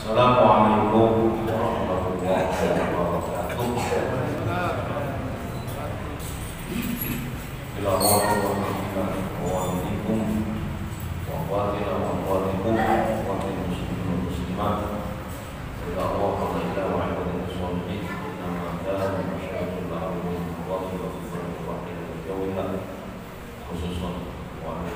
Assalamualaikum warahmatullahi wabarakatuh. Bismillahirrahmanirrahim. Wa akhwatina wa akhwatikum wa muslimin wa muslimat. Allahu la ilaha illa huwa inna kana masyaallah alamin wa khususan wa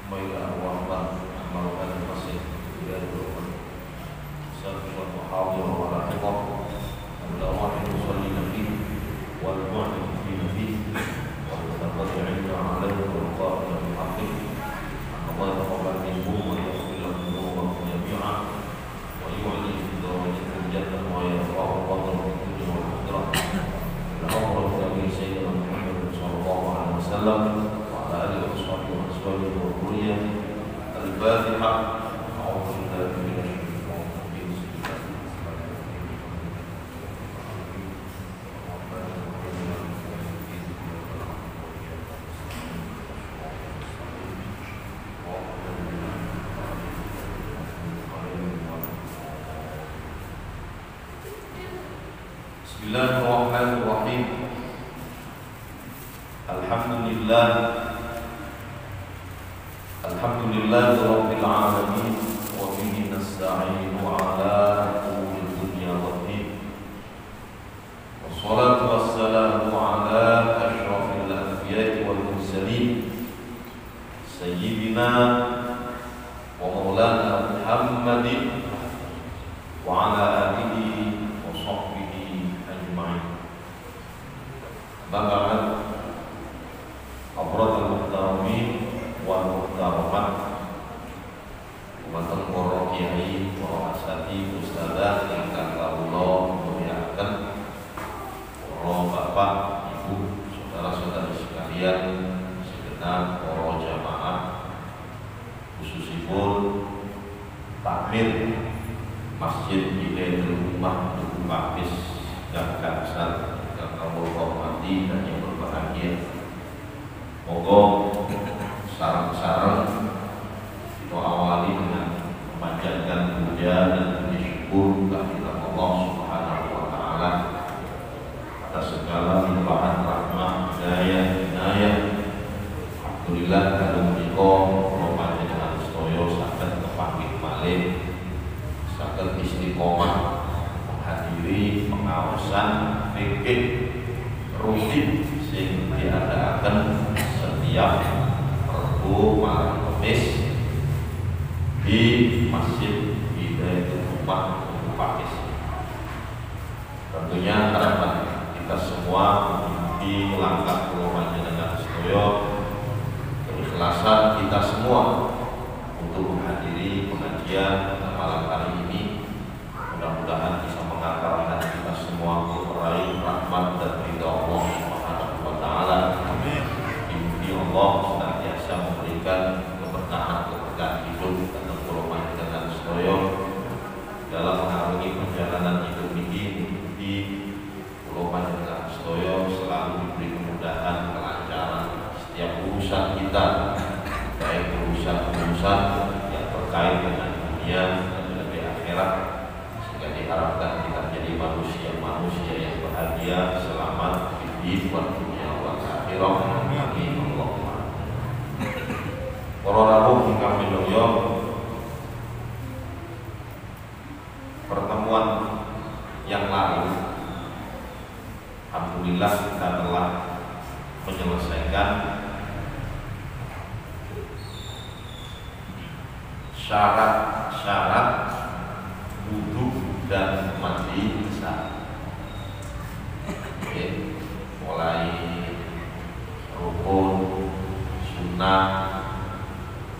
Mailah wa'ala amalkan masih tidak berubah. Sahabat muhawir wa rahimah Allah yusalli nabi wal mu'min fi nabi wa taqadda'ina alaihi wa qala bil haqqi Allah taqabbal minkum wa yaghfir lakum dhunubakum jami'a wa yu'li bidawajikum jannah wa yarfa'u qadra bikum wal akhirah Allahu Nabi Sayyidina Muhammad sallallahu alaihi wasallam wa ala alihi wa sahbihi wa sallam wa kulliya al-Fatihah. A'udzu billahi minasy Bismillahirrahmanirrahim. Alhamdulillahirabbil alamin wa bihi nasta'inu ala umuri dunya waddin. Wassalatu wassalamu ala asyrafil anbiya'i wal mursalin sayyidina wa maulana Muhammadin wa ala alihi wa sahbihi ajma'in. Ba'd Abradul muhtaramin wal muhtaramat, umatun para kiai, para asati, ustadzah ingkang kawula mulyakaken, para bapak, ibu, saudara-saudari sekalian, segenap para jamaah, khususipun takmir Masjid Baitul Ummah Tugu Pakis Gagasan yang kawula hormati dan yang berbahagia. Moga sarang-sarang kita awali dengan memanjatkan puja dan puji syukur kehadirat Allah Subhanahu wa taala atas segala limpahan rahmat, hidayah, inayah. Alhamdulillah kadung menika kula panjenengan sedaya saged kepanggih malih, saged istiqomah menghadiri pengawasan fikih rutin sing diadakaken setiap Rabu malam Kamis di Masjid Baitul Ummah Tugu Pakis. Tentunya harapan kita semua mengikuti langkah kula panjenengan sedaya, keikhlasan kita semua untuk menghadiri pengajian pada malam hari ini. Mudah-mudahan bisa mengakar hati kita semua untuk meraih rahmat dan ridha Allah Subhanahu wa taala. Allah senantiasa memberikan keberkahan hidup dan keberkahan dengan sedaya dalam mengarungi perjalanan hidup ini. Mengikuti pulau panjenengan sedaya selalu diberi kemudahan, kelancaran setiap urusan kita, baik urusan yang terkait dengan dunia dan lebih akhirat, sehingga diharapkan kita menjadi manusia yang bahagia, selamat di dunia wal akhirah. Amin. Para rawuh ingkang minulya, pertemuan yang lalu alhamdulillah kita telah menyelesaikan syarat-syarat wudu dan mandi isya. Mulai rukun, sunnah,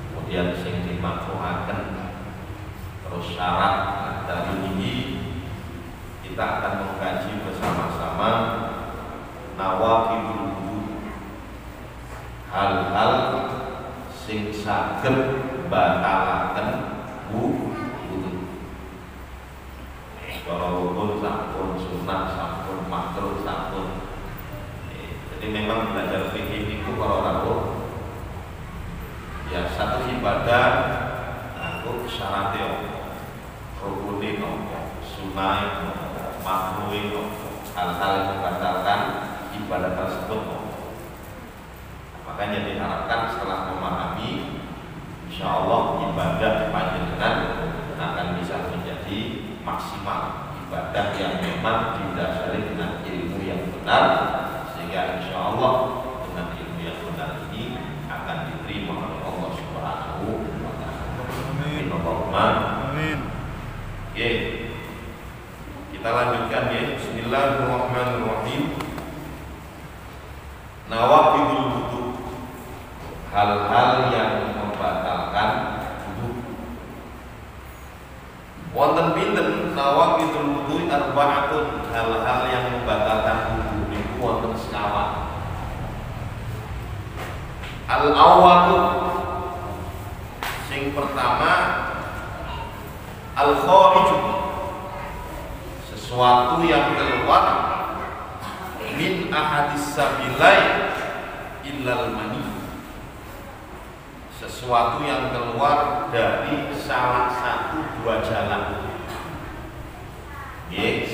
kemudian sing dimakruhaken, terus syarat. Dari ini kita akan mengkaji bersama-sama nawaqidul wudu, hal-hal sing saged batalaken wudu. Kalau rukun sampun, sunnah sampun, makruh sampun. Jadi memang belajar fikih itu kalau rawuh Ya, satu ibadah aku syaratnya rukune nopo, sunai nopo, makruhe nopo, hal-hal yang membatalkan ibadah tersebut nopo. Makanya diharapkan setelah memahami, insya Allah ibadah panjenengan akan bisa menjadi maksimal, ibadah yang memang didasari dengan ilmu yang benar, sehingga insya Allah dengan ilmu yang benar ini akan diterima oleh Allah Subhanahu wa Ta'ala. Amin. Amin. Oke, kita lanjutkan ya. Bismillahirrahmanirrahim. Nawaqidul wudu, hal-hal yang membatalkan wudu. Wonten pinten nawaqidul wudu arba'atun, hal-hal yang membatalkan wudu niku wonten sekawan. Al-awwalu, sing pertama al-khariju, sesuatu yang keluar min ahadis sabilai illal mani, sesuatu yang keluar dari salah satu dua jalan.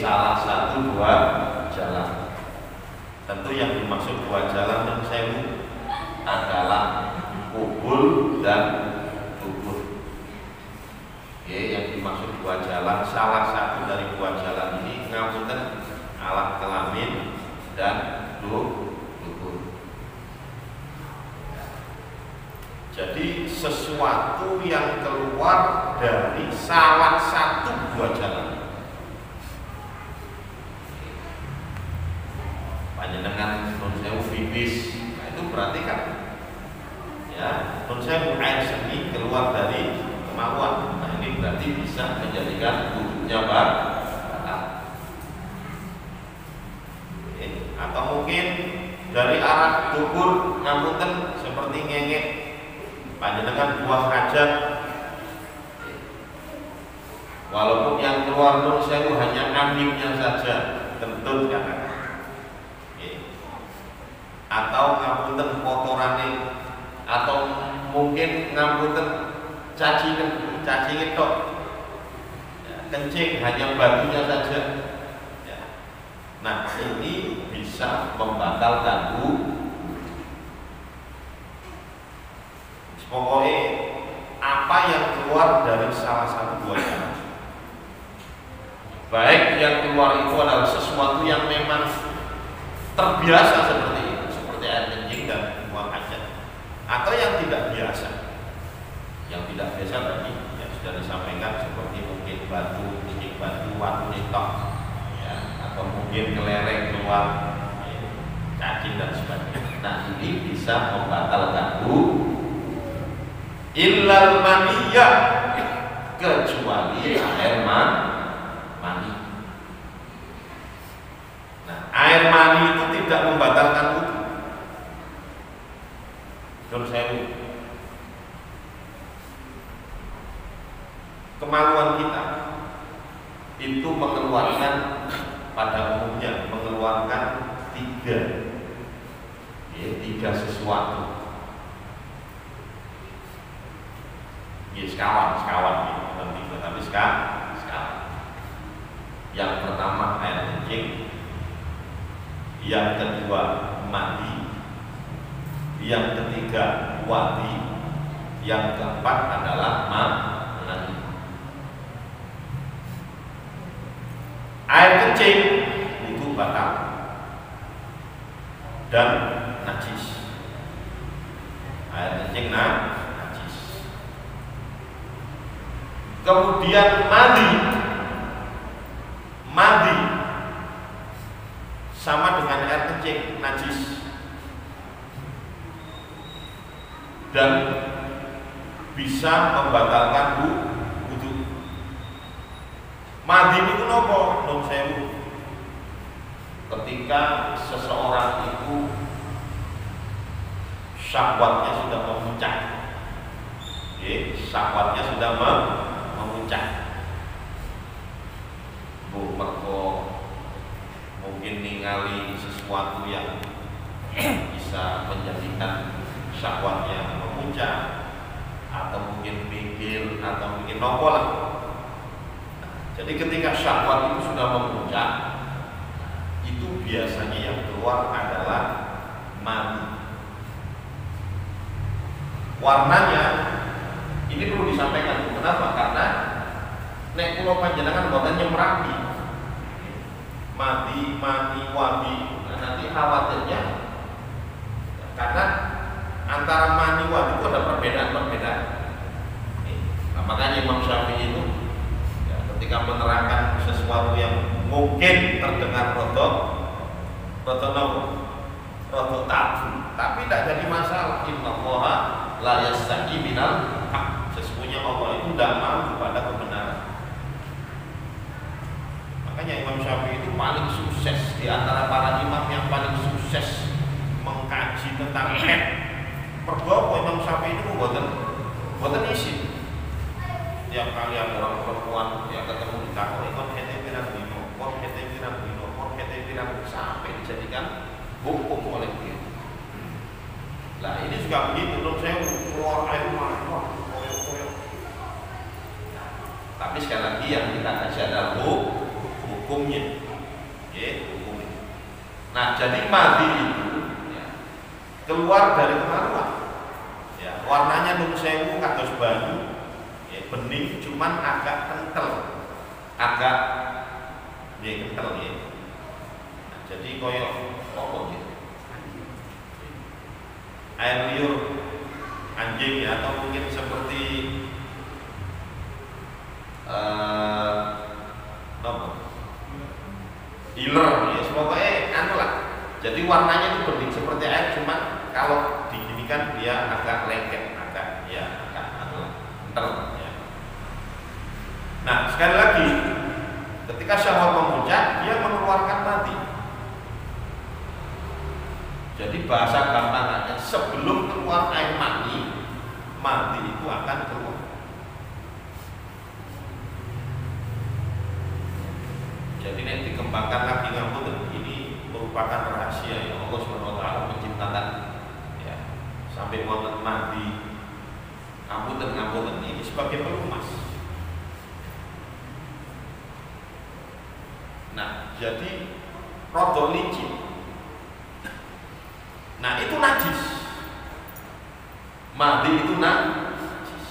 Salah satu dua jalan. Tentu yang dimaksud dua jalan yang saya adalah kubul dan kubur. Yang dimaksud dua jalan, salah satu dari dua jalan ini ngapunten alat kelamin dan kubur. Jadi sesuatu yang keluar dari salah satu dua jalan. Panjenengan nun sewu pipis, nah itu berarti kan ya nun sewu air seni keluar dari kemauan. Nah ini berarti bisa menjadikan wudhunya batal. Atau mungkin dari arah dubur ngapunten seperti ngengek, panjenengan buang hajat, walaupun yang keluar nun sewu hanya anginnya saja, kentut kan. Atau ngapunten kotorane, atau mungkin ngapunten cacing tok, kencing hanya baginya saja. Nah ini bisa membatalkan wudu. Pokoknya apa yang keluar dari salah satu dua jalan, baik yang keluar itu adalah sesuatu yang memang terbiasa seperti itu, seperti air kencing dan buang hajat, atau yang tidak biasa. Yang tidak biasa tadi yang sudah disampaikan seperti mungkin batu, kencing batu, watu nitok, ya, atau mungkin kelereng keluar, ya, cacing dan sebagainya. Nah ini bisa membatalkan wudu. Illal maniyah, kecuali air mani. Nah, air mani itu tidak membatalkan wudu. Terus saya kemaluan kita itu mengeluarkan, pada umumnya mengeluarkan tiga sesuatu. Sekawan penting, tetapi sekawan. Yang pertama air kencing, yang kedua mandi, yang ketiga wadi, yang keempat adalah mani. Air kencing itu batal dan najis. Air kencing najis. Kemudian mandi sama dengan air kencing, najis, dan bisa membatalkan wudu. Mandi itu nopo? Nun sewu. Ketika seseorang itu syahwatnya sudah memuncak, syahwatnya sudah memuncak, mergo mungkin ningali sesuatu yang bisa menjadikan syahwatnya memuncak, nopo lah. Jadi ketika syahwat itu sudah memuncak, itu biasanya yang keluar adalah mani. Warnanya ini perlu disampaikan. Kenapa? Karena nek kula panjenengan boten nyemrapi mati, mani, wabi, nah, nanti khawatirnya karena antara mani wabi itu ada perbedaan. Nah, makanya Imam Syafi'i itu ya, ketika menerangkan sesuatu yang mungkin terdengar rotok tabu, tapi tidak jadi masalah. Innallaha la yastahi minal haq. Sesungguhnya Allah itu tidak malu pada kebenaran. Makanya Imam Syafi'i itu paling sukses di antara para imam yang paling sukses mengkaji tentang haid. Mergo Imam Syafi'i itu boten isi. Tiap kali ada orang perempuan yang ketemu di kantor, ikut hete pirang sampai dijadikan hukum oleh dia. Nah ini juga begitu, dong saya keluar air mata, koyok. Tapi sekali lagi yang kita kaji adalah hukumnya, hukumnya. Nah jadi madi itu ya, keluar dari kemaluan, ya, warnanya nung sewu kados banyu, ya, bening, cuman agak kental, kental ya. Nah, jadi koyok apa gitu. Air liur anjing ya, atau mungkin seperti iler ya, pokoknya anu lah. Jadi warnanya itu bening seperti air, cuman kalau diginikan dia agak lengket, agak kental ya. Nah sekali lagi, ketika syahwat memuncak, dia mengeluarkan mati. Jadi bahasa gampangannya, sebelum keluar air mani itu akan keluar. Jadi ini dikembangkan lagi ngapunten, ini merupakan rahasia yang Allah SWT menciptakan ya, sampai wonten mandi ngapunten ini sebagai pelumas. Nah, jadi rodok licin. Nah itu najis. Madi itu najis.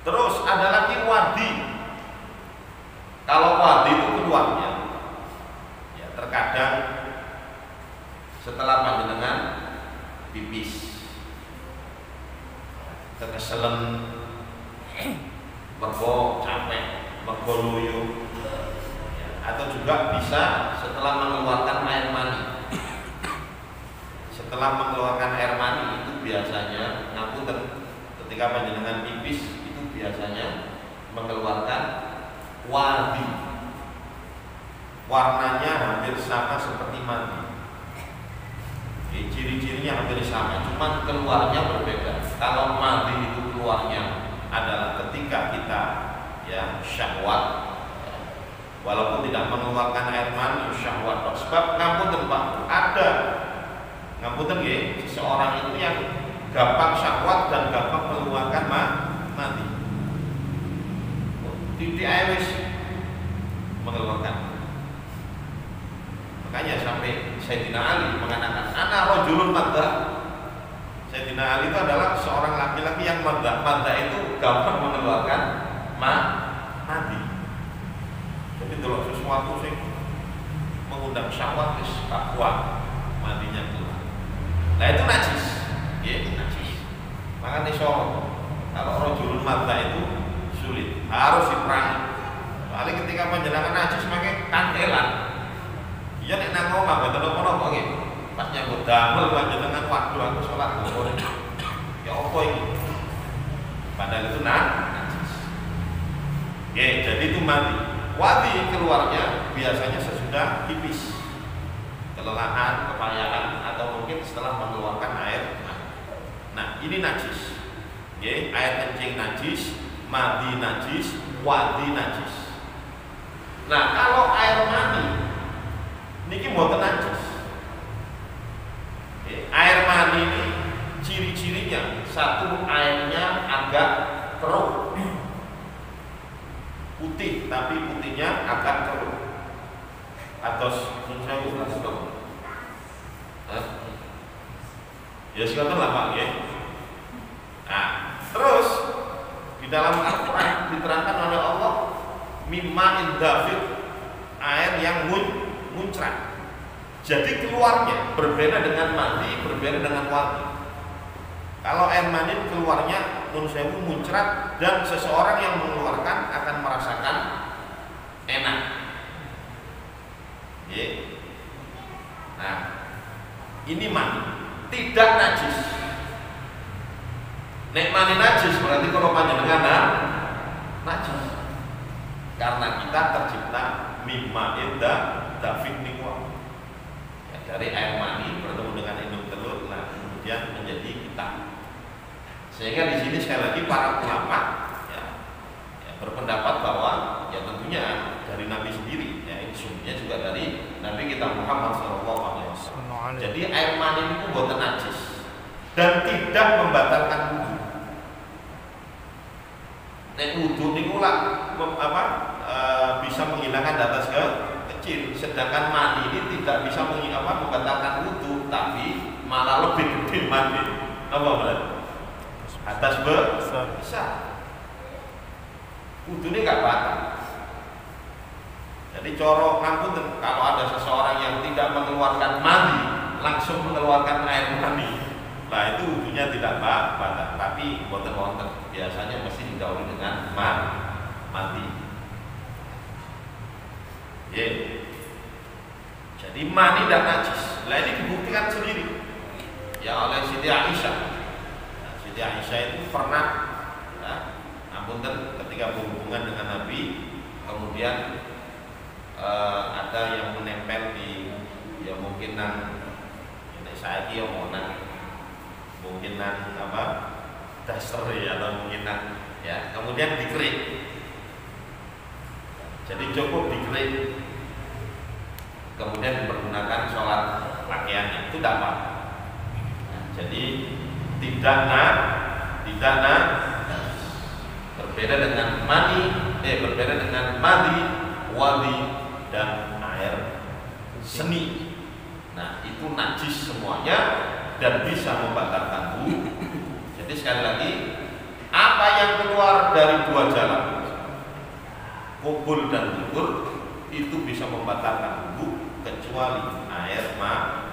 Terus ada lagi wadi. Kalau wadi itu keluarnya, ya terkadang setelah panjenengan pipis, keselen, mergo capek, mergo loyo, atau juga bisa setelah mengeluarkan air mani. Setelah mengeluarkan air mani itu biasanya ngapunten, ketika panjenengan pipis itu biasanya mengeluarkan wadi. Warnanya hampir sama seperti mani. Ciri-cirinya hampir sama, cuman keluarnya berbeda. Kalau mani itu keluarnya adalah ketika kita ya syahwat, walaupun tidak mengeluarkan air mani, syahwat. Sebab ngapunten Pak, ada ngapunten nggih, seseorang itu yang gampang syahwat dan gampang mengeluarkan mani. Titik air wis mengeluarkan. Makanya sampai Sayyidina Ali mengatakan, ana rajulun madza. Sayyidina Ali itu adalah seorang laki-laki yang madza. Madza itu gampang mengeluarkan mani. Jadi kalau sesuatu sih mengundang syahwat wis kuat mandinya keluar. Nah itu najis. Ya, itu najis. Makanya kalau rajulun madza itu sulit, harus diperangi. Soalnya ketika panjenengan najis pakai kantelan. Iya nek nang omah mboten napa-napa nggih. Pas nyambut damel panjenengan waktu aku salat zuhur. Ya apa iki? Padahal itu najis. Oke, jadi itu mati. Wadi keluarnya biasanya sesudah pipis, kelelahan, kepayahan, atau mungkin setelah mengeluarkan air. Nah ini najis. Oke, air kencing najis, madi najis, wadi najis. Nah kalau air mani niki mboten najis. Air mani ini ciri-cirinya satu airnya agak keruh, putih tapi putihnya agak keruh. Atau saya bukan sedang. Ya silakan lah Pak ya. Nah, terus di dalam Al-Quran diterangkan oleh Allah mimma indafid, air yang muncrat. Jadi keluarnya berbeda dengan mandi, berbeda dengan wadi. Kalau air mani keluarnya nun sewu muncrat dan seseorang yang mengeluarkan akan merasakan enak. Ya. Nah, ini mani tidak najis. Nek mani najis berarti kalau panjenengan najis. Karena kita tercipta mimma inda dafin niwa. Ya, dari air mani bertemu dengan induk telur, nah kemudian menjadi kita. Sehingga di sini sekali lagi para ulama ya berpendapat bahwa ya tentunya dari Nabi sendiri, ya ini sumbernya juga dari Nabi kita Muhammad SAW. Jadi air mani itu buatan najis dan tidak membatalkan wudhu. Nek wudhu niku bisa menghilangkan data kecil, sedangkan mani ini tidak bisa membatalkan wudhu, tapi malah lebih gede mani. Apa berarti? Atas besar. Wudhu ini nggak batal. Jadi coro ngampun kalau ada seseorang yang tidak mengeluarkan mani langsung mengeluarkan air mani, nah itu wudhunya tidak batal, tapi wonten biasanya mesti didahului dengan mandi. Jadi mani dan najis. Nah ini dibuktikan sendiri ya oleh Siti Aisyah. Siti Aisyah itu pernah ketika berhubungan dengan Nabi, kemudian ada yang menempel di ya mungkin saya ya mau mungkin daster ya atau mungkin ya kemudian dikerik. Jadi cukup dikerik, kemudian dipergunakan sholat pakaiannya itu tidak apa. Jadi tidak berbeda dengan berbeda dengan mandi, wadi dan air seni. Nah itu najis semuanya dan bisa membatalkan wudhu. Jadi sekali lagi, apa yang keluar dari dua jalan, kubul dan dubur, itu bisa membatalkan wudhu kecuali air mani.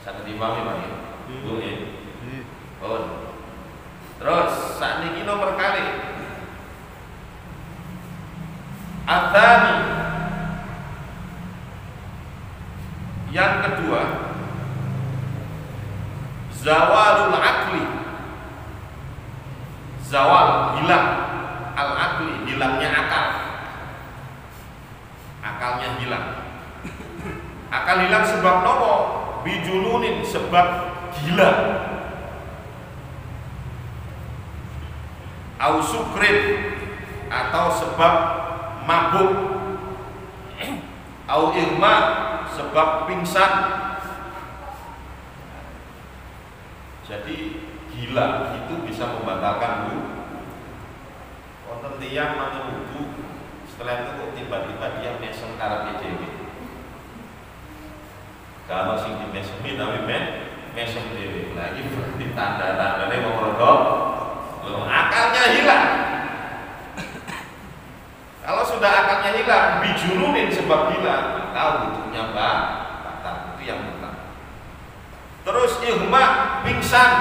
Sangat dipahami Pak ya? Boleh. Terus saat ini nomor kali Adani. Yang kedua, zawalul akli. Zawal, hilang. Al-akli, hilangnya akal. Akalnya hilang. Akal hilang sebab nopo? Bijununin, sebab gila. Au sukrin, atau sebab mabuk. Au irma, sebab pingsan. Jadi gila itu bisa membatalkan wudhu. Wonten tiyang mangke wudhu, setelah itu kok tiba-tiba dia mesem karep dhewe. Kalau sing dimesemi tapi mesem dhewe. Lagi berarti tanda-tandane wong rodok akalnya hilang. Kalau sudah akalnya hilang, bijununin sebab gila, maka wudhunya batal. Itu yang pertama. Terus ihma, pingsan.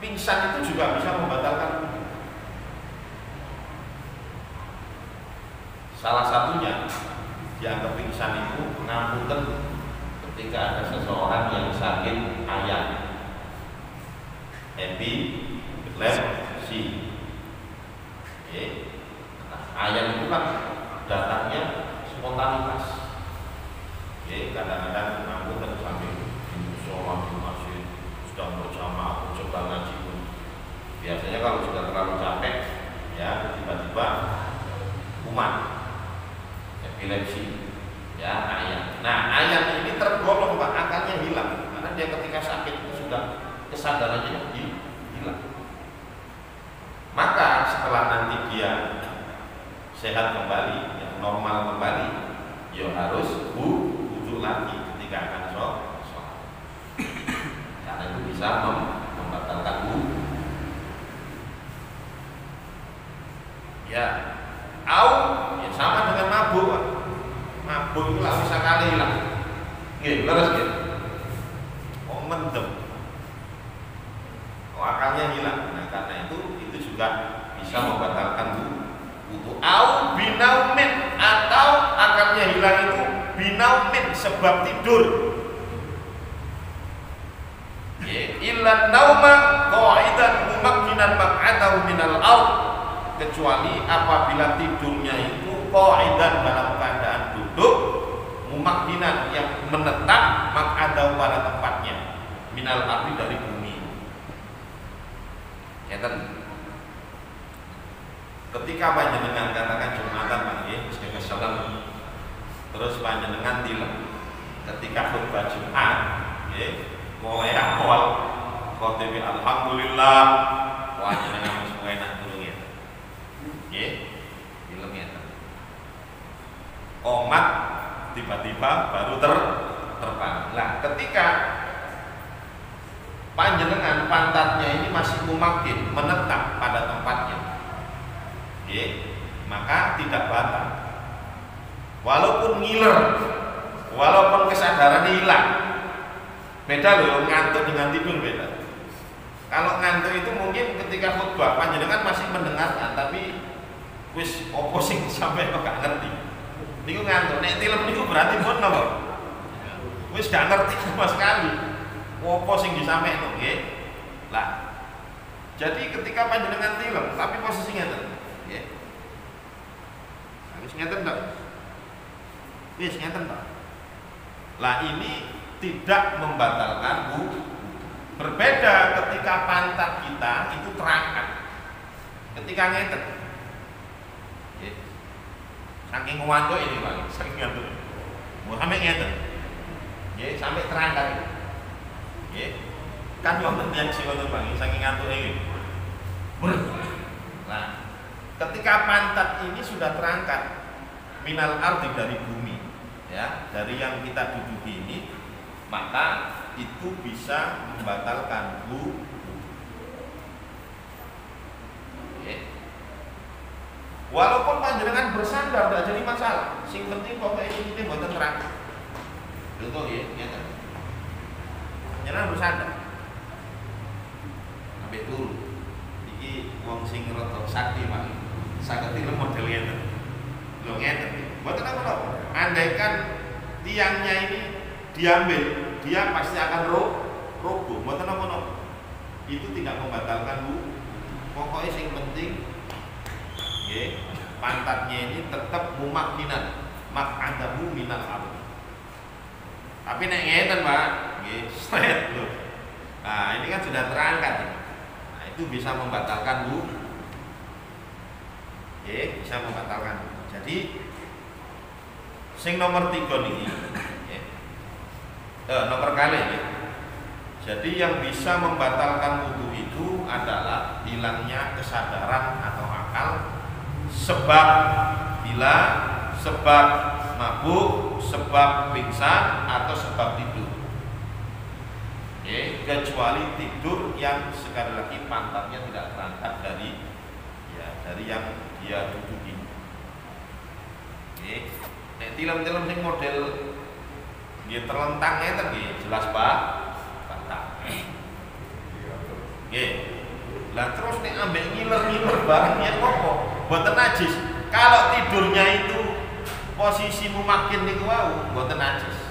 Pingsan itu juga bisa membatalkan wudhu. Salah satunya dianggap pingsan itu ngapunten ketika ada seseorang yang sakit ayan, epilepsi. Nah, ayan itu kan datangnya spontanitas. Kadang-kadang ngapunten sambil sholat di masjid sedang berjamaah coba ngaji pun. Biasanya kalau sudah terlalu capek, ya tiba-tiba kumat, epilepsi, ya ayan. Nah ayan ini tergolong Pak, akalnya hilang. lagi ketika akan sholat. Karena itu bisa membatalkan wudu. Ya, ya sama dengan mabuk. Mabuk itu lah bisa kali hilang. Nggih, leres nggih. Oh, mendem. Oh, akalnya hilang. Nah, karena itu juga bisa membatalkan wudu. Au binaumin, atau akalnya hilang itu binaumin sebab tidur. Illa nauma qa'idan mumakkinan maq'adahu minal ardh, kecuali apabila tidurnya itu qa'idan dalam keadaan duduk, mumakkinan yang menetap, maq'adahu pada tempatnya, minal ardh dari bumi. Ketika panjenengan katakan Jumatan Pak nggih, kesalahan terus panjenengan tilem ketika khutbah Jumat nggih, mulai awal khotib alhamdulillah panjenengan wis enak dulu ya. Nggih, tilem ya. Komat tiba-tiba baru terbang. Lah, ketika panjenengan pantatnya ini masih mumakin, menetap pada tempatnya, maka tidak batal. Walaupun ngiler, walaupun kesadaran hilang, beda loh, ngantuk dengan tidur beda. Kalau ngantuk itu mungkin ketika khutbah panjenengan masih mendengarkan, tapi wis opo sing sampai kok gak ngerti. Niku ngantuk, nek tilem niku berarti pun napa? Wis gak ngerti sama sekali. Opo sing disampaikan nggih. Lah, jadi ketika panjenengan tilem tapi posisinya ngeten, nggih. Wis ngeten to. Wis ngeten to. Lah ini tidak membatalkan wudu. Berbeda ketika pantat kita itu terangkat. Ketika ngeten. Nggih. Saking ngantuk ini, Pak. Saking ngantuk. Sampai ngeten. Nggih, sampai terangkat. Nggih. Kan wonten yang sing ngoten, Bang, saking ngantuk iki. Nah, ketika pantat ini sudah terangkat minal ardi dari bumi, ya, dari yang kita duduki ini, maka itu bisa membatalkan wudu. Walaupun panjenengan bersandar tidak jadi masalah, sing penting pokoknya ini mboten terangkat. Betul ya, nyata. Panjenengan bersandar. Sampai dulu. Iki wong sing rada sakti, Pak. Sakti lho model ngeten. Lho ngeten. Mboten apa-apa. Andaikan tiangnya ini diambil, dia pasti akan roboh. Mboten apa-apa. Itu tidak membatalkan wudu. Pokoknya sing penting nggih, pantatnya ini tetap mumakkinan, maq'adahu minal ardh. Tapi nek ngeten, Pak, nggih, straight lho. Nah, ini kan sudah terangkat. Nah, itu bisa membatalkan wudu. Nggih, bisa membatalkan. Jadi sing nomor 3 niki, nggih. Nomor kali nggih. Jadi yang bisa membatalkan wudu itu adalah hilangnya kesadaran atau akal sebab bila, sebab mabuk, sebab pingsan atau sebab tidur. Kecuali tidur yang sekali lagi pantatnya tidak terangkat dari yang dia duduki. Nek tilem-tilem sing model nggih terlentang ngeten nggih jelas Pak. Nggih. Lah terus nek ambek ngiler-ngiler bareng ya apa? Mboten najis. Kalau tidurnya itu posisi mumakin niku wau mboten najis.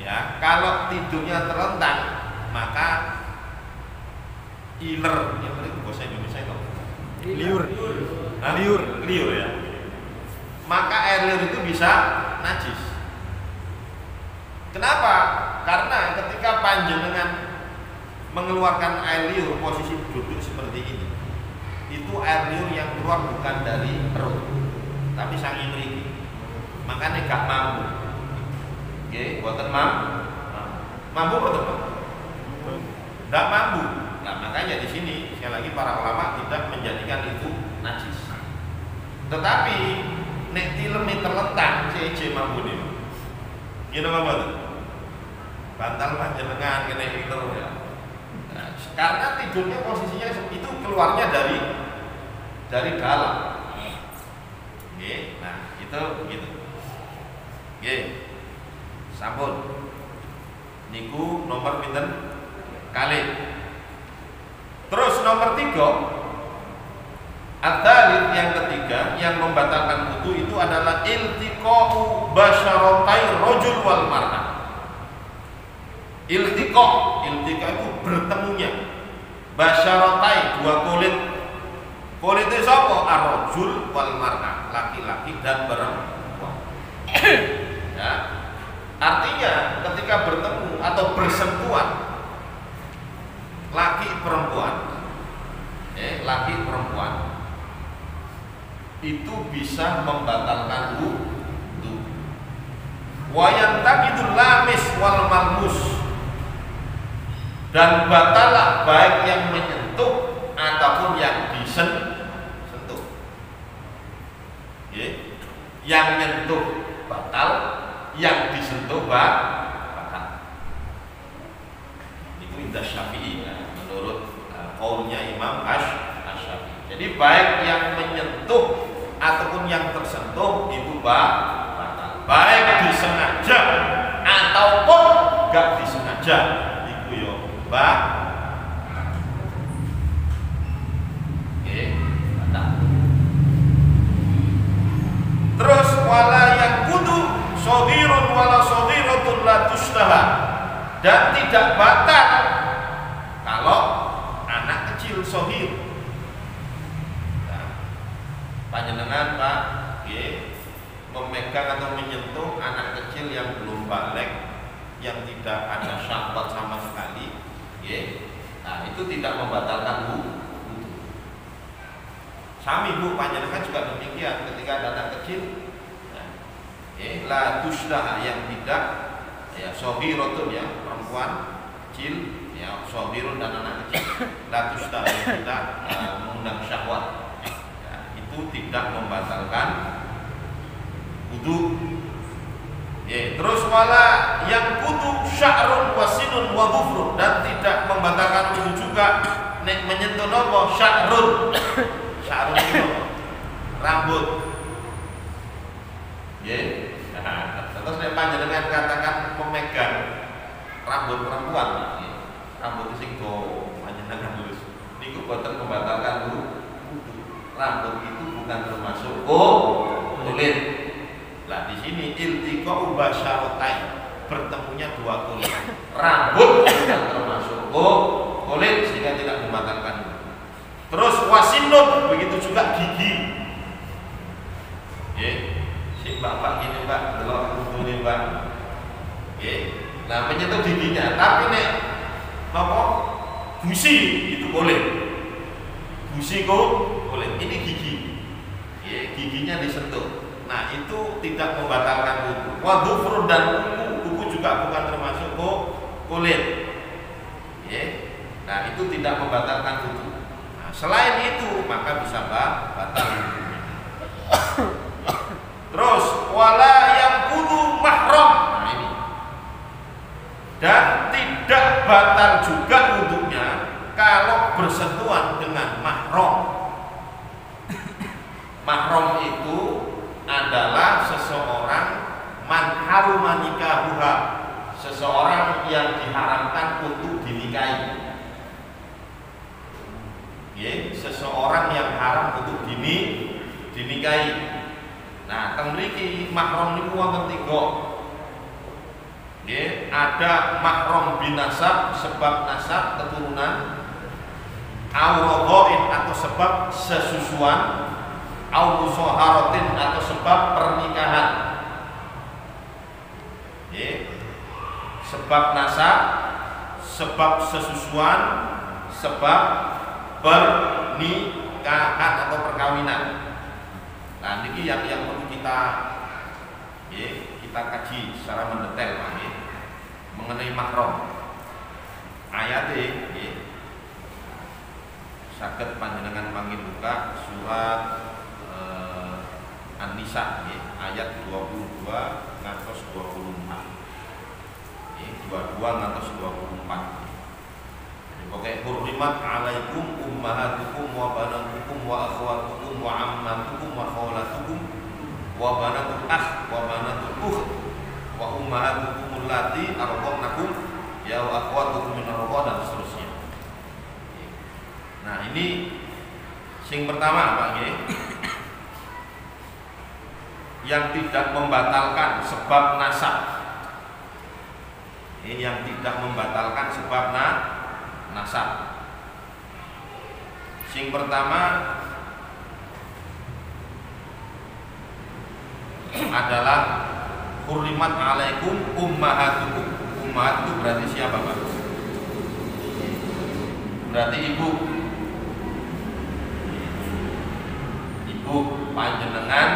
Ya, kalau tidurnya terlentang maka iler, ya itu bahasa Indonesia itu. Liur. Liur ya. Maka air liur itu bisa najis. Kenapa? Karena ketika panjenengan mengeluarkan air liur posisi duduk seperti ini, itu air liur yang keluar bukan dari perut, tapi sangi mriki. Makanya gak mampu. Oke, boten mampu. Mampu boten mampu? Gak mampu. Nah, makanya di sini sekali lagi para ulama tidak menjadikan itu najis. Tetapi nek tilem terletak CJ mampu nih. Gini apa tuh? Bantal panjenengan kena pinter ya. Nah, karena tidurnya posisinya itu keluarnya dari dalam. Oke, nah itu gitu. Oke, sampun. Niku nomor pinten kali. Terus nomor 3, At-talid yang ketiga yang membatalkan wudu itu adalah iltiqa'u basyaratai rajul wal mar'ah. Iltiqa itu bertemunya basyaratai dua kulit. Kulitnya sapa? Ar-rajul wal mar'ah, laki-laki dan perempuan. Ya. Artinya ketika bertemu atau bersentuhan laki perempuan itu bisa membatalkan wudu. Wa yantaqidul lamis wal malmus, dan batalah baik yang menyentuh ataupun yang disentuh. Yang nyentuh batal, yang disentuh batal. Itu indah Syafi'i ya, menurut qaulnya Imam Asy-Syafi'i. Jadi baik yang menyentuh ataupun yang tersentuh itu batal. Baik disengaja ataupun gak disengaja itu yo batal. Terus wala yang kudu shaghirun wala shaghiratun la tushtaha, dan tidak batal kalau anak kecil shaghir. Nah, panjenengan Pak memegang atau menyentuh anak kecil yang belum balik, yang tidak ada syahwat sama sekali, nah itu tidak membatalkan wudu. Sami Bu, panjenengan juga demikian ketika ada anak kecil, la tushtaha, yang tidak shaghiratun ya, perempuan kecil ya, shaghirun dan anak kecil, la tushtaha, yang tidak mengundang syahwat, itu tidak membatalkan wudu. Terus wala yang kudu sya'run wasinun wa ghufrun, dan tidak membatalkan wudu juga nek menyentuh nopo sya'run. Sya'run itu rambut. Terus nek panjenengan katakan memegang rambut perempuan, rambut sing go panjenengan lurus, niku boten membatalkan wudu. Rambut itu bukan termasuk kulit. Lah di sini iltiqa'u basyaratai, bertemunya dua kulit. Rambut bukan termasuk kulit sehingga tidak membatalkan. Terus wasinun, begitu juga gigi. Si bapak ini Pak, delok kudune Pak. Nah menyentuh giginya, tapi nek napa? Gusi itu boleh. Gusi boleh. Ini gigi. Giginya disentuh. Nah itu tidak membatalkan wudu. Wa dhufrun, dan kuku juga bukan termasuk kulit. Nah itu tidak membatalkan wudu. Nah, selain itu maka bisa batal wudu. Terus wala yang kudu mahram. Nah ini. Dan tidak batal juga wudunya kalau bersentuhan dengan mahram. Mahram itu adalah seseorang man haruma nikahuha, seseorang yang diharamkan untuk dinikahi. Seseorang yang haram untuk dinikahi. Nah, teng mriki mahram niku wonten 3. Ada mahram binasab, sebab nasab keturunan, auroghoin atau sebab sesusuan, au musoharatin atau sebab pernikahan. Sebab nasab, sebab sesusuan, sebab pernikahan atau perkawinan. Nah ini yang perlu kita kaji secara mendetail Pak, mengenai mahram. Ayatnya saged panjenengan mangke buka surat An-Nisa ayat 22 ngantos 24. 22 ngantos 24. Pokoknya hurrimat alaikum ummahatukum wa banatukum wa akhwatukum wa ammatukum wa khawlatukum wa banatul akh wa banatul ukht wa ummahatukum allati ardhanakum ya wa akhwatukum min ardhan dan seterusnya. Nah, ini sing pertama Pak nggih. Yang tidak membatalkan sebab nasab. Ini yang tidak membatalkan sebab nasab. Sing pertama adalah hurrimat alaikum ummahatukum. Ummahat itu berarti siapa Pak? Berarti ibu. Ibu panjenengan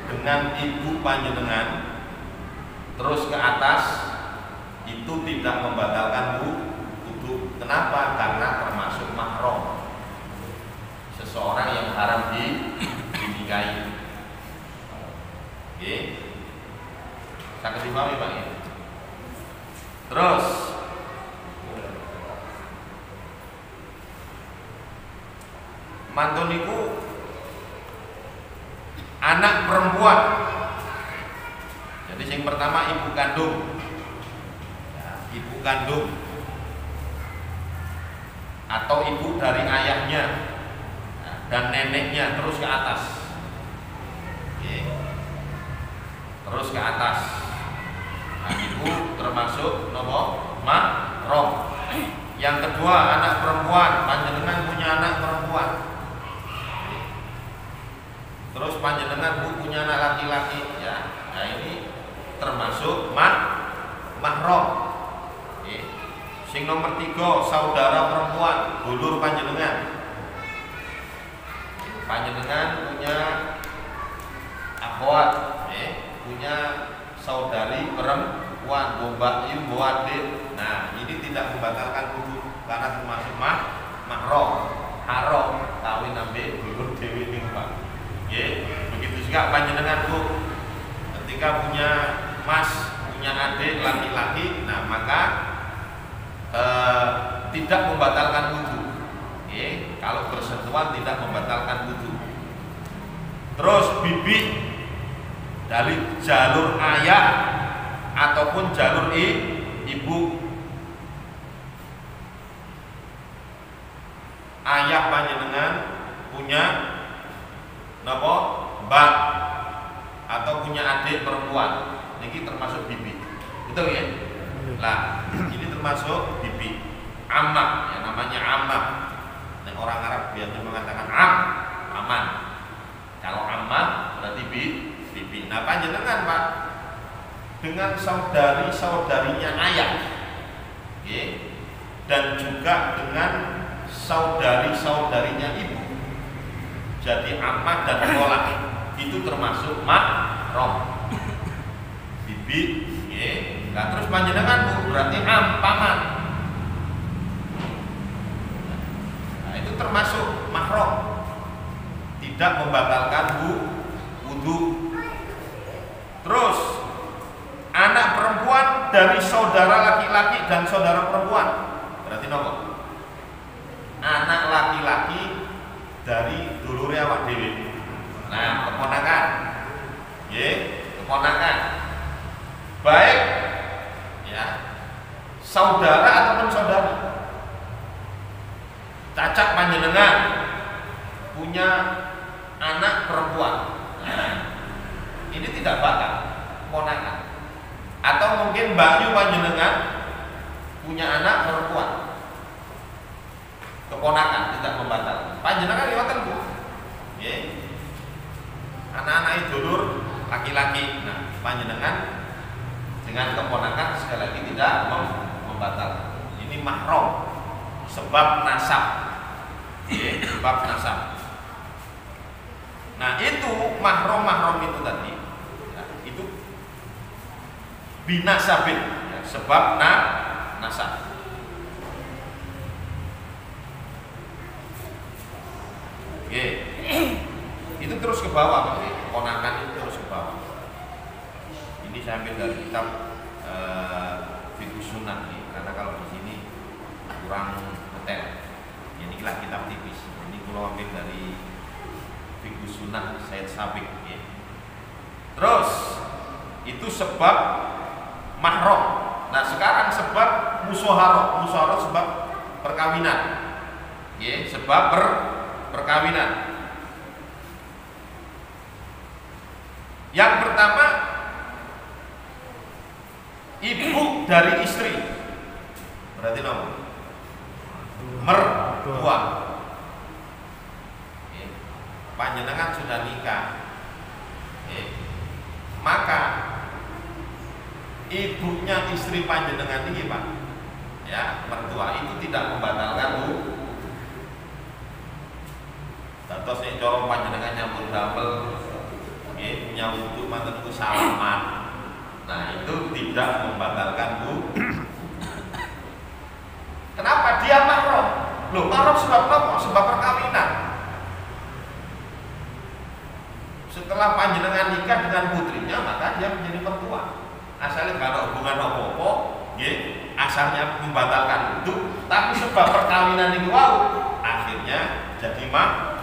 dengan ibu panjenengan terus ke atas itu tidak membatalkan wudu. Kenapa? Karena termasuk mahram. Seseorang yang haram dinikahi. Oke. Sakit dipahami Pak ya? Terus mantun niku anak perempuan. Jadi yang pertama ibu kandung. Ya, ibu kandung atau ibu dari ayahnya dan neneknya terus ke atas. Oke. Terus ke atas. Nah, ibu termasuk nomor mahram. Yang kedua anak perempuan, panjenengan punya anak perempuan. Terus panjenengan punya anak laki-laki, ya. Nah, ini termasuk mahram. Sing nomor 3 saudara perempuan, dulur panjenengan. Panjenengan punya akhwat, punya saudari perempuan, mbak ibu adik. Nah, ini tidak membatalkan wudu karena termasuk mahram. Haram kawin ambek dulur dewi ning Pak. Begitu juga panjenengan Bu, ketika punya mas, punya adik laki-laki, nah maka tidak membatalkan wudu. Kalau bersentuhan tidak membatalkan wudu. Terus bibi dari jalur ayah ataupun jalur ibu. Ayah panjenengan punya napa? Mbak atau punya adik perempuan. Ini termasuk bibi. Betul ya? Nah, ini termasuk bibi. Ammah, yang namanya ammah. Nah, orang Arab biasanya mengatakan aman. Kalau ammah berarti bibi. Nah, panjenengan Pak dengan saudari-saudarinya ayah. Dan juga dengan saudari-saudarinya ibu. Jadi ammah dan kholak itu termasuk mahram. Bibi, nah terus panjenengan Bu berarti paman. Nah, itu termasuk mahram. Tidak membatalkan wudu. Terus anak perempuan dari saudara laki-laki dan saudara perempuan. Berarti nopo? Anak laki-laki dari dulure awak dhewe. Nah, keponakan. Keponakan. Baik ya. Saudara ataupun saudari. Cacak panjenengan punya anak perempuan. Nah, ini tidak batal, keponakan. Atau mungkin mbakyu panjenengan punya anak perempuan. Keponakan tidak membatalkan. Panjenengan liwatan Bu. Anak-anak dulur laki-laki. Nah, panjenengan dengan keponakan sekali lagi tidak membatalkan. Ini mahram sebab nasab. Sebab nasab. Nah, itu mahram itu tadi. Ya, itu binasabin, ya, sebab nasab. Itu terus ke bawah, keponakan itu terus ke bawah. Ini saya ambil dari kitab fikih sunnah nih, karena kalau di sini kurang detail. Ini lah kitab tipis. Ini kalau ambil dari fikih sunnah Said Sabiq. Ya. Terus itu sebab mahram. Nah sekarang sebab musyawarah, musyawarah sebab perkawinan. Ya, sebab perkawinan. Yang pertama, ibu dari istri. Berarti nomor mertua. Ya. Panjenengan sudah nikah. Ya. Maka ibunya istri panjenengan ini Pak, ya mertua itu tidak membatalkan Terus nek cara panjenengan nyambut damel nggih nyambut manten ku salaman. Nah, itu tidak membatalkan Kenapa dia mahram? Loh, mahram sebab apa? Sebab perkawinan. Setelah panjenengan nikah dengan putrinya, maka dia menjadi mertua. Asalnya kalau hubungan apa-apa, nggih, asalnya membatalkan itu, tapi sebab perkawinan itu akhirnya jadi mahram.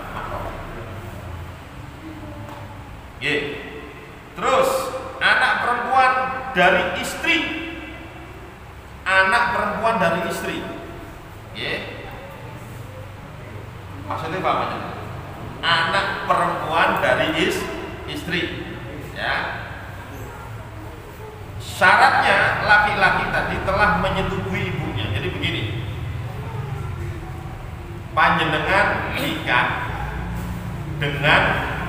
Terus anak perempuan dari istri, anak perempuan dari istri, maksudnya apa? Anak perempuan dari istri, ya. Syaratnya laki-laki tadi telah menyetujui ibunya. Jadi begini, panjenengan nikah dengan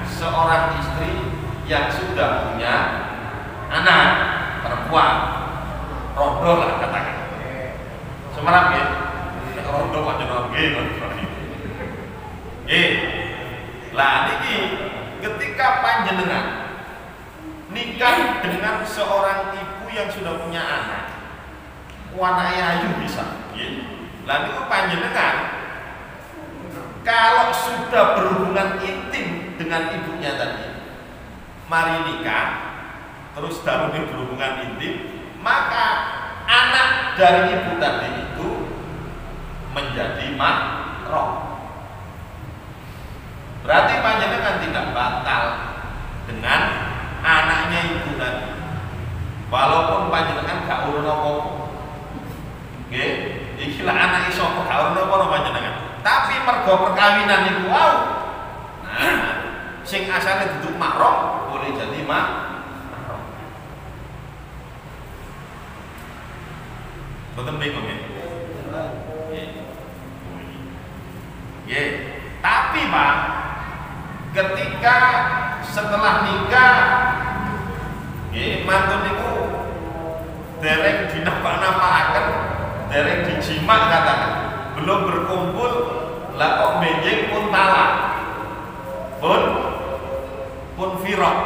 seorang istri yang sudah punya anak perempuan, rondo lah katakan, semerap ya, rondo macam lah ini ketika panjenengan nikah dengan seorang ibu yang sudah punya anak, wanai ayu bisa, lah ini panjenengan kalau sudah berhubungan intim dengan ibunya tadi, mari nikah, terus baru berhubungan intim, maka anak dari ibu tadi itu menjadi mahram. Berarti panjenengan tidak batal dengan anaknya ibu tadi, walaupun panjenengan gak urun apa-apa. Nggih, iki lah anak iso gak urun apa-apa panjenengan. Tapi mergo perkawinan iku nah, sing asale duduk mahram boleh jadi mahram. Boten bingung ya? Tapi Pak, ketika setelah nikah, mantun niku dereng dinapa-napakaken, dereng dijimak katakan, belum berkumpul, lah kok benjing pun talak, pun firaq,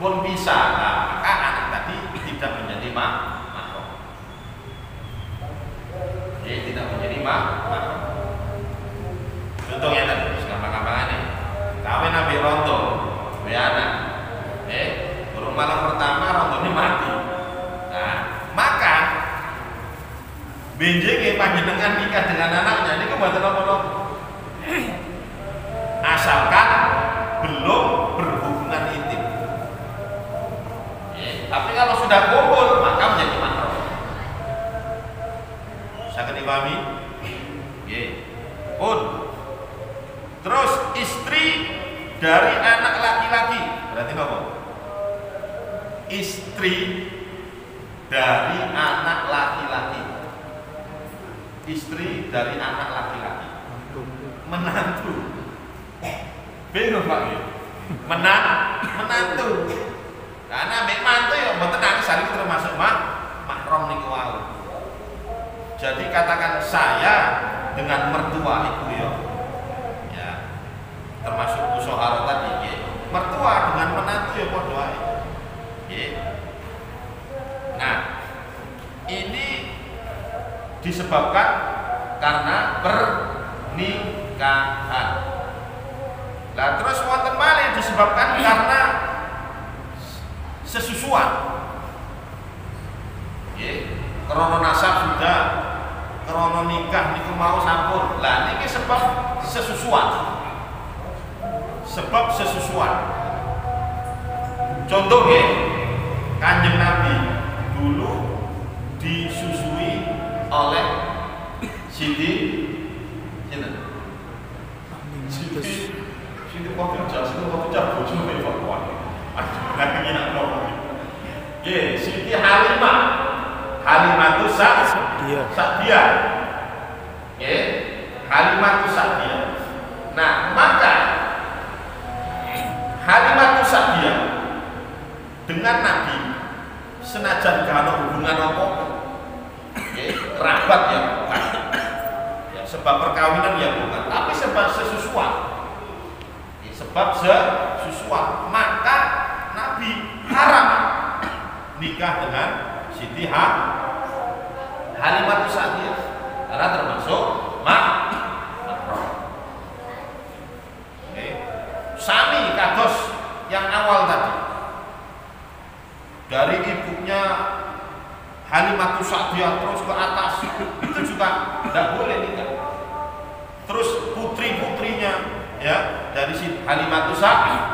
pun pisah. Nah, maka anak tadi tidak menjadi mahram. Tidak menjadi mahram. Contohnya tadi, gampang-gampang ini, kawin ambil rondo, anak, baru malam pertama rondonya mati. Nah, maka benjing panjenengan nikah dengan anaknya ini kebuatan apa? Asalkan belum berhubungan intim. Tapi kalau sudah kumpul maka menjadi mahram. Saged dipahami? Pun. Terus istri dari anak laki-laki, berarti apa? Istri dari anak laki-laki. Istri dari anak laki-laki. Menantu. Bingung Pak. Menantu. Karena mek mantu ya mboten saling termasuk mahram niku wau. Jadi katakan saya dengan mertua ibu ya. Termasuk musyawarah tadi, mertua dengan menantu ya padha wae. Nah, ini disebabkan karena pernikahan. Nah, terus wonten malih disebabkan karena sesusuan. Krono nasab sudah, krono nikah niku mau sampun. Lah niki sebab sesusuan. Sebab sesusuan. Contoh ya, Kanjeng Nabi dulu disusui oleh Siti Khadijah, Siti Halimah Sa'diyah. Halimah Sa'diyah. Nah, maka Halimah Sa'diyah dengan Nabi senajan gak ada hubungan apa, kerabat ya bukan, ya, sebab perkawinan ya bukan, tapi sebab sesusuan, sebab sesusuan, maka Nabi haram nikah dengan Siti Halimah Sa'diyah karena termasuk mahram. Sami kados yang awal tadi, dari ibunya Halimah Sa'diyah terus ke atas itu juga tidak boleh nikah. Terus putri-putrinya ya dari Halimah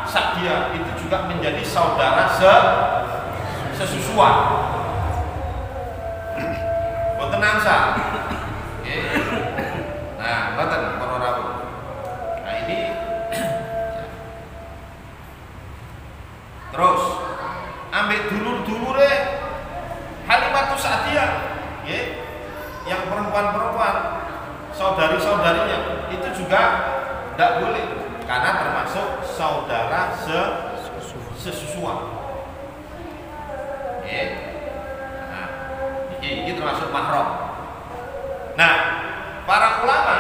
Sa'diyah itu juga menjadi saudara sesusuan. Boten angsa. Nah, boten para rawuh. Nah, ini terus ambek dulur-dulure Halimah Sa'diyah, yang perempuan-perempuan saudari-saudarinya itu juga tidak boleh karena termasuk saudara sesusuan. Nah, ini termasuk mahram. Nah, para ulama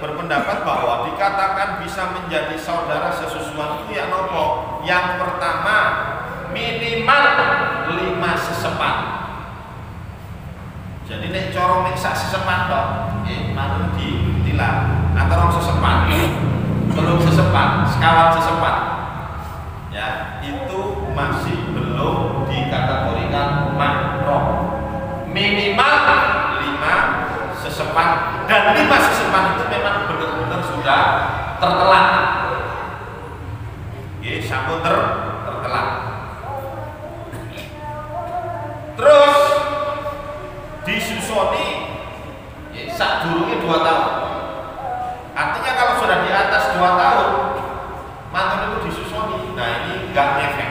berpendapat bahwa dikatakan bisa menjadi saudara sesusuan itu yang nopo? Yang pertama minimal 5 sesepan. Jadi nek cara mek sak sesepan tok, manut ditilang antara sesepan, belum sesepan, sekawan sesepan. Ya, itu masih belum dikategorikan mahram. Minimal 5 sesepan, dan 5 sesepan itu memang benar-benar sudah tertelan. Sampun tertelan. Terus disusoni sadurunge 2 tahun. Artinya kalau sudah di atas 2 tahun mantan itu disusoni. Nah, ini enggak ngefek.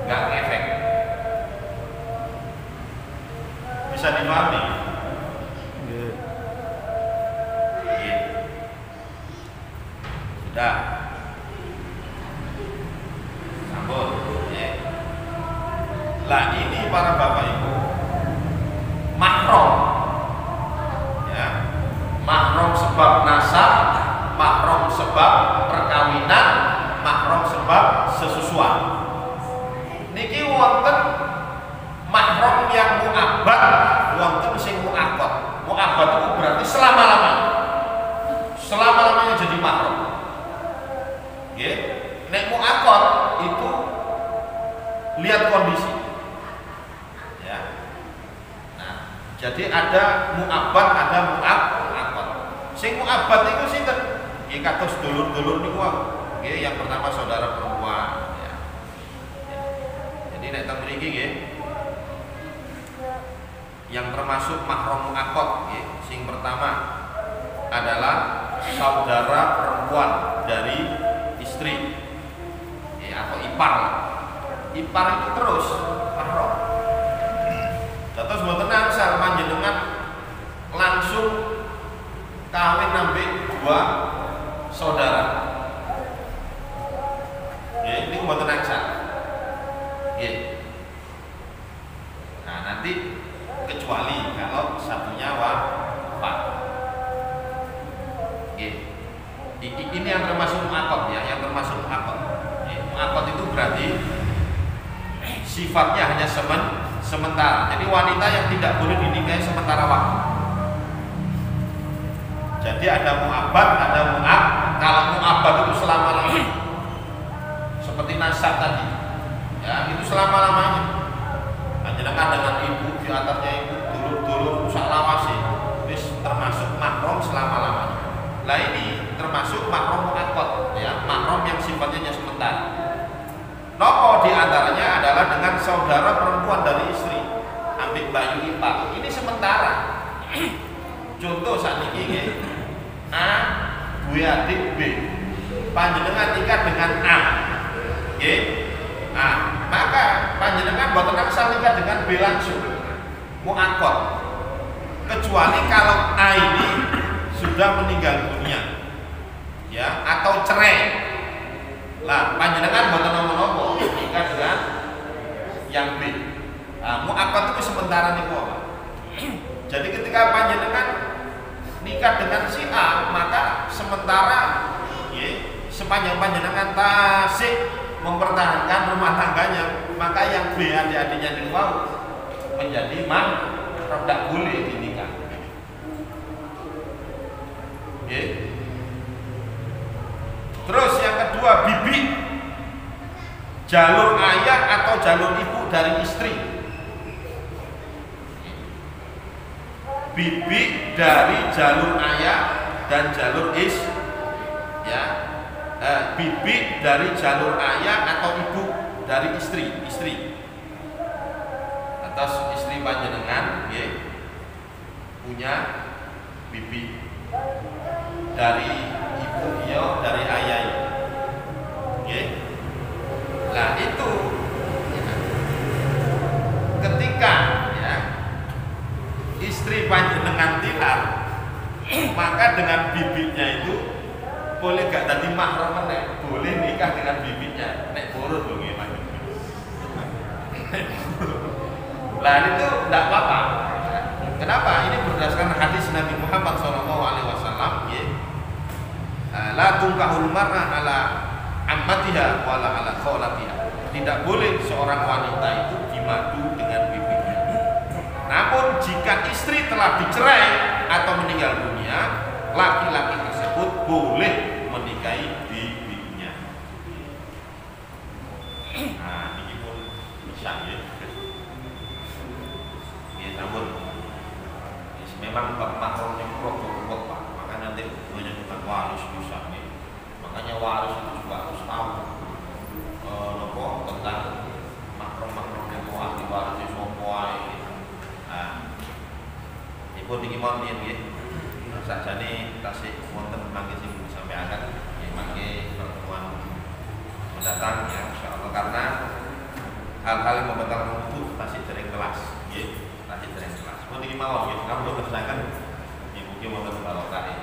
Enggak ngefek. Bisa dipahami? Sudah. Sambut. Lah ini para bapak ibu mahram, ya, mahram sebab nasab, mahram sebab perkawinan, mahram sebab sesusuan. Niki wonten mahram yang mu'abbad, wonten sing mu'aqqad. Mu'abbad itu berarti selama-lamanya, selama-lamanya jadi mahram. Nek mu'aqqad itu lihat kondisi. Jadi ada mu'abbad, ada mu'aqqad. Sing mu'abbad niku sinten? Nggih kados dulur-dulur niku nggih, yang pertama saudara perempuan ya. Jadi nek teng mriki nggih yang termasuk mahram mu'aqqad nggih, sing pertama adalah saudara perempuan dari istri. Atau ipar. Ipar itu terus mahram. Terus mboten angsal panjenengan langsung kawin nambah 2 saudara. Ini mboten angsal. Nah, nanti kecuali kalau satunya wafat. Ini yang termasuk mu'aqqad ya, yang termasuk mu'aqqad. Mu'aqqad itu berarti sifatnya hanya sementara. Jadi wanita yang tidak boleh dinikahi sementara waktu. Jadi ada mu'abbad, ada mu'aqqad. Kalau mu'abbad itu selama-lamanya, seperti nasab tadi, ya itu selama-lamanya. nikah dengan ibu, di atasnya ibu dulur-dulur sak lawase, wis termasuk mahram selama-lamanya. Lah ini termasuk mahram muakkad ya, mahram yang sifatnya sementara. Nopo di antaranya adalah dengan saudara perempuan dari istri, ambil bayu ipak. Ini sementara. Contoh saat ini A duwe adik B. Panjenengan nikah dengan A. Nggih. A. Maka panjenengan boten angsal nikah dengan B langsung. Muakkad. Kecuali kalau A ini sudah meninggal dunia. Ya, atau cerai. Lah, panjenengan boten nopo-nopo nikah dengan yang B. Muakkad itu sementara niku, Pak. Jadi ketika panjenengan nikah dengan si A, maka sementara sepanjang panjenengan tasik mempertahankan rumah tangganya, maka yang B adik-adiknya di bawah menjadi mahram, tidak boleh dinikah. Terus yang kedua, bibi, jalur ayah atau jalur ibu dari istri. Bibi dari jalur ayah dan jalur bibi dari jalur ayah atau ibu dari istri. Atas istri panjenengan punya bibi dari ibu dari ayah. Nah itu ketika istri panjenengan tilar, maka dengan bibinya itu boleh gak tadi mahram meneh, boleh nikah dengan bibinya. Nek burut lho nggih, Pak. Lah itu enggak apa-apa. Kenapa? Ini berdasarkan hadis Nabi Muhammad SAW, la tunkahul mar'ah ala ammatiha wala ala kholatiha. Tidak boleh seorang wanita itu dimadu dengan bibinya. Namun jika istri telah dicerai atau meninggal dunia, laki-laki tersebut boleh menikahi bibinya. Nah, ini pun bisa ya. Namun memang mahramnya kuat Pak. Makanya nanti hubungannya dengan waris bisa nih. Makanya waris itu juga harus tahu tentang mahram yang mau ahli waris sopo ae. Nah, ini pun dikimon nggih. Sajane tasih wonten mangke sing disampaikan mangke pertemuan mendatang ya insyaallah, karena hal-hal yang membatalkan wudu masih dereng kelas nggih, masih dereng kelas. Pun iki mawon nggih, kanggo kesakan ibu ki wonten barokah.